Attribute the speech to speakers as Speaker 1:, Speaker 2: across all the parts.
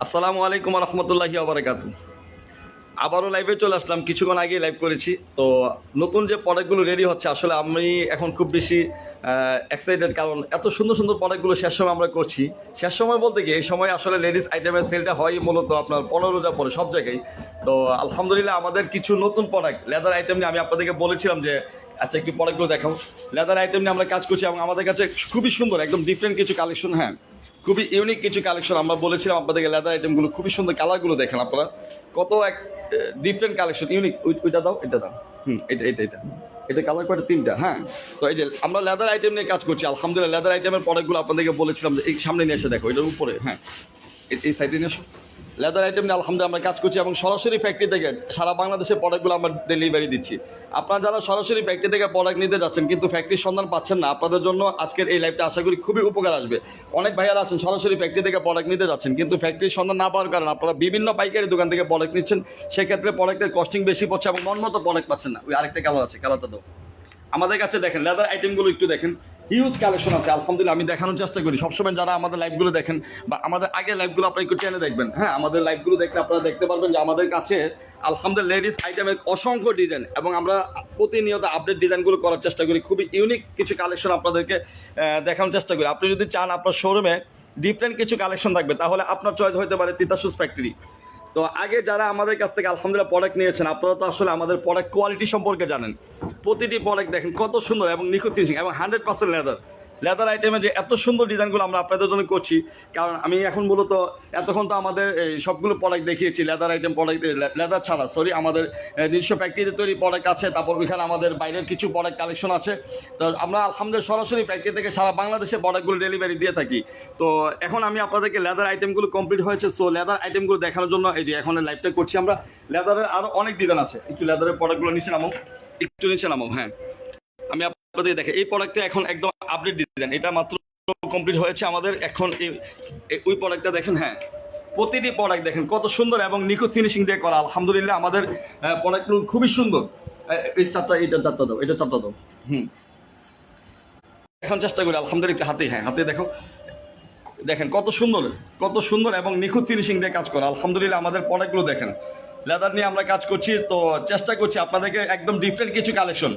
Speaker 1: আসসালামু আলাইকুম রহমতুল্লাহি আবরাকাতু। আবারও লাইভে চলে আসলাম, কিছুক্ষণ আগে লাইভ করেছি। তো নতুন যে প্রোডাক্টগুলো রেডি হচ্ছে, আসলে আমি এখন খুব বেশি এক্সাইটেড, কারণ এত সুন্দর সুন্দর প্রোডাক্টগুলো শেষ সময় আমরা করছি। শেষ সময় বলতে কি, এই সময় আসলে লেডিস আইটেমের সেলটা হয় মূলত আপনার 15 রোজা পরে সব জায়গায়। তো আলহামদুলিল্লাহ আমাদের কিছু নতুন প্রোডাক্ট লেদার আইটেম নিয়ে আমি আপনাদেরকে বলেছিলাম যে আচ্ছা একটু প্রোডাক্টগুলো দেখাও। লেদার আইটেম নিয়ে আমরা কাজ করছি এবং আমাদের কাছে খুবই সুন্দর একদম ডিফারেন্ট কিছু কালেকশন, হ্যাঁ খুবই ইউনিক কিছু কালেকশন আমরা বলেছিলাম আপনাদেরকে। লেদার আইটেমগুলো খুবই সুন্দর, কালারগুলো দেখেন আপনারা কত এক ডিফারেন্ট কালেকশন, ইউনিক। ওইটা দাও, এটা দাও, এটা কালার কয়টা, তিনটা, হ্যাঁ। তো এই যে আমরা লেদার আইটেম নিয়ে কাজ করছি আলহামদুলিল্লাহ। লেদার আইটেমের প্রোডাক্টগুলো আপনাদেরকে বলেছিলাম যে এই সামনে নিয়ে এসে দেখো, এটার উপরে, হ্যাঁ এই সাইডে নিয়ে এসো। লেদার আইটেম নিয়ে আলহামদুলিল্লাহ আমরা কাজ করছি এবং সরাসরি ফ্যাক্টরি থেকে সারা বাংলাদেশের প্রোডাক্টগুলো আমরা ডেলিভারি দিচ্ছি। আপনারা যারা সরাসরি ফ্যাক্টরি থেকে প্রোডাক্ট নিতে যাচ্ছেন কিন্তু ফ্যাক্টরির সন্ধান পাচ্ছেন না, আপনাদের জন্য আজকের এই লাইভটা আশা করি খুবই উপকার আসবে। অনেক ভাইয়ারা আছেন সরাসরি ফ্যাক্টরি থেকে প্রোডাক্ট নিতে যাচ্ছেন কিন্তু ফ্যাক্টরির সন্ধান না পাওয়ার কারণে আপনারা বিভিন্ন পাইকারি দোকান থেকে প্রোডাক্ট নিচ্ছেন, সেক্ষেত্রে প্রোডাক্টের কস্টিং বেশি পড়ছে এবং মনমতো প্রোডাক্ট পাচ্ছেন না। ওই আরেকটা কালার আছে, কালারটা দাও। আমাদের কাছে দেখেন লেদার আইটেমগুলো একটু দেখেন, হিউজ কালেকশন আছে আলহামদুলিল্লাহ। আমি দেখানোর চেষ্টা করি সবসময়, যারা আমাদের লাইভগুলো দেখেন বা আমাদের আগের লাইভগুলো আপনারা একটু টেনে দেখবেন, হ্যাঁ আমাদের লাইভগুলো দেখলে আপনারা দেখতে পারবেন যে আমাদের কাছে আলহামদুলিল্লাহ লেডিস আইটেমের অসংখ্য ডিজাইন এবং আমরা প্রতিনিয়ত আপডেট ডিজাইনগুলো করার চেষ্টা করি। খুবই ইউনিক কিছু কালেকশন আপনাদেরকে দেখানোর চেষ্টা করি। আপনি যদি চান আপনার শোরুমে ডিফারেন্ট কিছু কালেকশন থাকবে তাহলে আপনার চয়েস হতে পারে তিতাস শুজ ফ্যাক্টরি। তো আগে যারা আমাদের কাছ থেকে আলহামদুলিল্লাহ প্রোডাক্ট নিয়েছেন আপনারা তো আসলে আমাদের প্রোডাক্ট কোয়ালিটি সম্পর্কে জানেন। প্রতিটি প্রোডাক্ট দেখেন কত সুন্দর এবং নিখুঁত ফিনিশিং এবং 100% লেদার আইটেমে যে এত সুন্দর ডিজাইনগুলো আমরা আপনাদের জন্য করছি, কারণ আমি এখন মূলত এতক্ষণ তো আমাদের এই সবগুলো প্রোডাক্ট দেখিয়েছি লেদার আইটেম প্রোডাক্ট, লেদার ছাড়া সরি আমাদের নিজস্ব ফ্যাক্টরিতে তৈরি প্রোডাক্ট আছে, তারপর ওইখানে আমাদের বাইরের কিছু প্রোডাক্ট কালেকশন আছে। তো আমরা আলহামদুলিল্লাহ সরাসরি ফ্যাক্টরি থেকে সারা বাংলাদেশে প্রোডাক্টগুলো ডেলিভারি দিয়ে থাকি। তো এখন আমি আপনাদেরকে লেদার আইটেমগুলো কমপ্লিট হয়েছে, সো লেদার আইটেমগুলো দেখানোর জন্য এই যে এখন লাইভটা করছি আমরা। লেদারের আরও অনেক ডিজাইন আছে, একটু লেদারের প্রোডাক্টগুলো নিচে নামো, একটু নিচে নামো, হ্যাঁ আমি আপনাদের দেখে এই প্রোডাক্টটা এখন একদম আপডেট ডিজাইন, এটা মাত্র কমপ্লিট হয়েছে আমাদের এখন। ওই প্রোডাক্টটা দেখেন, হ্যাঁ প্রতিটি প্রোডাক্ট দেখেন কত সুন্দর এবং নিখুঁত ফিনিশিং দিয়ে করা আলহামদুলিল্লাহ। আমাদের প্রোডাক্টগুলো খুবই সুন্দর। এই চারটা, এটা চারটা দাও, এটা চারটা দাও, এখন চেষ্টা করি আলহামদুলিল্লাহ হাতে, হ্যাঁ হাতে দেখো, দেখেন কত সুন্দর, কত সুন্দর এবং নিখুঁত ফিনিশিং দিয়ে কাজ করা আলহামদুলিল্লাহ। আমাদের প্রোডাক্টগুলো দেখেন, লেদার নিয়ে আমরা কাজ করছি, তো চেষ্টা করছি আপনাদেরকে একদম ডিফারেন্ট কিছু কালেকশন।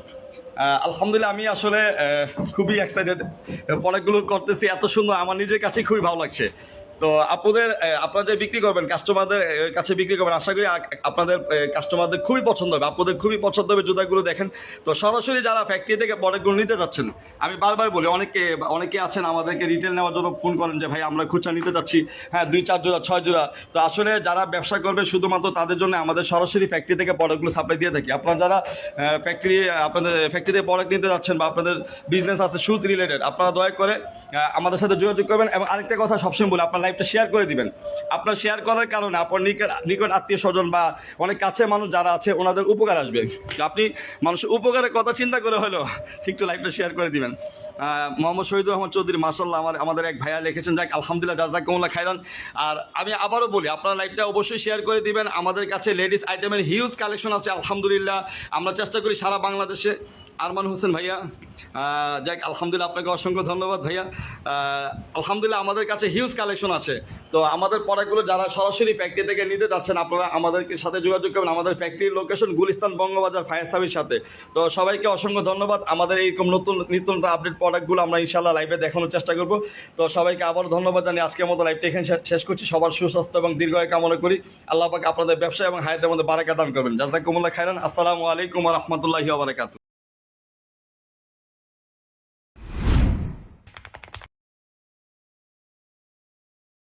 Speaker 1: আলহামদুলিল্লাহ আমি আসলে খুবই এক্সাইটেড, প্রোডাক্টগুলো করতেছি এত সুন্দর, আমার নিজের কাছে খুবই ভালো লাগছে। তো আপনারা যে বিক্রি করবেন কাস্টমারদের কাছে বিক্রি করবেন, আশা করি আপনাদের কাস্টমারদের খুবই পছন্দ হবে, আপনাদের খুবই পছন্দ হবে জুতাগুলো দেখেন। তো সরাসরি যারা ফ্যাক্টরি থেকে প্রোডাক্টগুলো নিতে যাচ্ছেন, আমি বারবার বলি অনেকে আছেন আমাদেরকে রিটেল নেওয়ার জন্য ফোন করেন যে ভাই আমরা খুচরা নিতে যাচ্ছি, হ্যাঁ 2-4 জোড়া 6 জোড়া। তো আসলে যারা ব্যবসা করবে শুধুমাত্র তাদের জন্য আমাদের সরাসরি ফ্যাক্টরি থেকে প্রোডাক্টগুলো সাপ্লাই দিয়ে থাকি। আপনারা যারা আপনাদের ফ্যাক্টরি থেকে প্রোডাক্ট নিতে যাচ্ছেন বা আপনাদের বিজনেস আছে শুজ রিলেটেড, আপনারা দয়া করে আমাদের সাথে যোগাযোগ করবেন। এবং আরেকটা কথা সবসময় বলি, আপনার লাইভটা শেয়ার করে দিবেন। আপনার শেয়ার করার কারণে আপনার নিকট আত্মীয় স্বজন বা অনেক কাছে মানুষ যারা আছে ওনাদের উপকার আসবে। আপনি মানুষের উপকারের কথা চিন্তা করে হলো একটু লাইভটা শেয়ার করে দিবেন। মোহাম্মদ শহীদুর রহমান চৌধুরী মাশাআল্লাহ আমাদের এক ভাইয়া লিখেছেন, যাক আলহামদুলিল্লাহ জাযাকুমুল্লাহ খাইরান। আর আমি আবারও বলি আপনারা লাইভটা অবশ্যই শেয়ার করে দিবেন। আমাদের কাছে লেডিস আইটেমের হিউজ কালেকশন আছে আলহামদুলিল্লাহ। আমরা চেষ্টা করি সারা বাংলাদেশে। আরমান হোসেন ভাইয়া, যাক আলহামদুলিল্লাহ আপনাকে অসংখ্য ধন্যবাদ ভাইয়া। আলহামদুলিল্লাহ আমাদের কাছে হিউজ কালেকশন আছে। তো আমাদের প্রোডাক্টগুলো যারা সরাসরি ফ্যাক্টরি থেকে নিতে যাচ্ছেন আপনারা আমাদেরকে সাথে যোগাযোগ করবেন। আমাদের ফ্যাক্টরির location Gulistan Bangabazar fire service সাথে। তো সবাইকে অসংখ্য ধন্যবাদ। আমাদের এইরকম নিত্য আপডেট প্রোডাক্টগুলো আমরা ইনশাআল্লাহ লাইভে দেখানোর চেষ্টা করব। তো সবাইকে আবারও ধন্যবাদ জানিয়ে আজকের মতো লাইভটা এখানে শেষ করছি। সবার সুস্বাস্থ্য এবং দীর্ঘায়ু কামনা করি। আল্লাহ পাক আপনাদের ব্যবসা এবং হায়াতের মধ্যে বারাকা দান করবেন। জাযাকুমুল্লাহ খাইরান। আসসালামু আলাইকুম ওয়া রাহমাতুল্লাহি ওয়া বারাকাতুহু।